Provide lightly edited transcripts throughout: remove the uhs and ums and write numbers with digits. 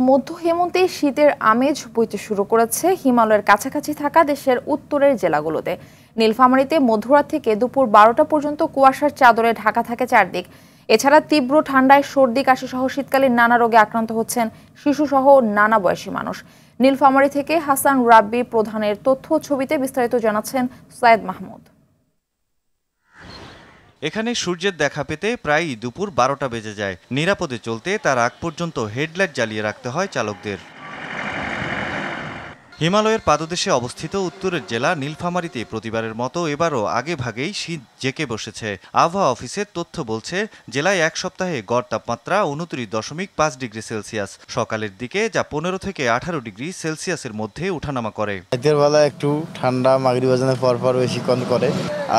মধ্য হেমন্তে শীতের আমেজ বইতে শুরু করেছে হিমালয়ের কাছাকাছি থাকা দেশের উত্তরের জেলাগুলোতে। নীলফামারীতে মধ্যরাত থেকে দুপুর 12টা পর্যন্ত কুয়াশার চাদরে ঢাকা থাকে চারদিক। এছাড়া তীব্র ঠান্ডায় সর্দি কাশি সহ শীতকালীন নানা রোগে আক্রান্ত হচ্ছেন শিশুসহ নানা বয়সী মানুষ। নীলফামারী থেকে হাসান রাব্বি প্রধানের তথ্য ছবিতে বিস্তারিত জানাচ্ছেন সৈয়দ মাহমুদ। এখানে সূর্যের দেখা পেতে প্রায় দুপুর 12টা বেজে যায়। নিরাপদে চলতে তার আগ পর্যন্ত হেডলাইট জ্বালিয়ে রাখতে হয় চালকদের। হিমালয়ের পাদদেশে অবস্থিত উত্তরের জেলা নীলফামারীতে প্রতিবারের মতো এবারও আগে ভাগেই শীত জেঁকে বসেছে। আবহাওয়া অফিসের তথ্য বলছে, জেলায় এক সপ্তাহে গড় তাপমাত্রা 29.5 ডিগ্রি সেলসিয়াস। সকালের দিকে যা 15 থেকে 18 ডিগ্রি সেলসিয়াসের মধ্যে ওঠানামা করে। রাতের বেলা একটু ঠান্ডা, মাগরিব আজানের পর বেশিক্ষণ করে,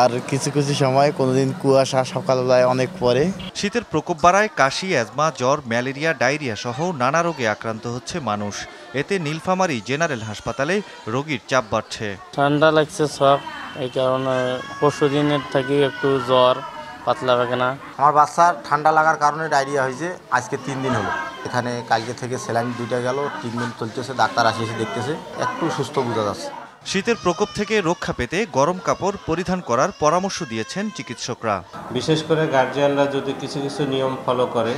আর কিছু কিছু সময় কোনোদিন কুয়াশা সকালবেলায় অনেক পরে। শীতের প্রকোপ বাড়ায় কাশি, অ্যাজমা, জ্বর, ম্যালেরিয়া, ডায়রিয়া সহ নানা রোগে আক্রান্ত হচ্ছে মানুষ। এতে নীলফামারী জেনারেল হাসপাতালে রোগীর চাপ বাড়ছে। ঠান্ডা লাগছে সব, এই কারণে পরশু দিনের থেকে একটু জ্বর, পাতলা পায়খানা। আমার বাচ্চার ঠান্ডা লাগার কারণে ডায়রিয়া হয়েছে। আজকে 3 দিন হলো এখানে, কালকে থেকে স্যালাইন 2টা গেল, ট্রিটমেন্ট চলতেছে, ডাক্তার এসে দেখতেছে, একটু সুস্থ বোঝা যাচ্ছে। শীতের প্রকোপ থেকে রক্ষা পেতে গরম কাপড় পরিধান করার পরামর্শ দিয়েছেন চিকিৎসকরা। বিশেষ করে গার্জিয়ানরা যদি কিছু কিছু নিয়ম ফলো করে,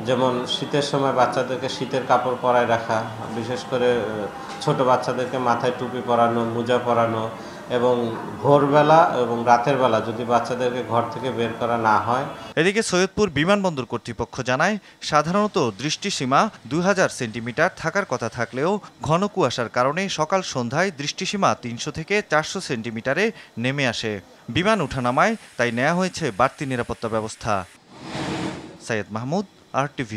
যেমন শীতের সময় বাচ্চাদেরকে শীতের কাপড় পরায় রাখা, বিশেষ করে ছোট বাচ্চাদেরকে মাথায় টুপি পরানো, মোজা পরানো, এবং ভোরবেলা এবং রাতের বেলা যদি বাচ্চাদেরকে ঘর থেকে বের করা না হয়। এদিকে সৈয়দপুর বিমানবন্দর কর্তৃপক্ষ জানায়, সাধারণত দৃষ্টিসীমা 2000 সেন্টিমিটার থাকার কথা থাকলেও ঘন কুয়াশার কারণে সকাল সন্ধ্যায় দৃষ্টিসীমা 300 থেকে 400 সেন্টিমিটারে নেমে আসে। বিমান ওঠানামায় তাই নেওয়া হয়েছে বাড়তি নিরাপত্তা ব্যবস্থা। সৈয়দ মাহমুদ, RTV।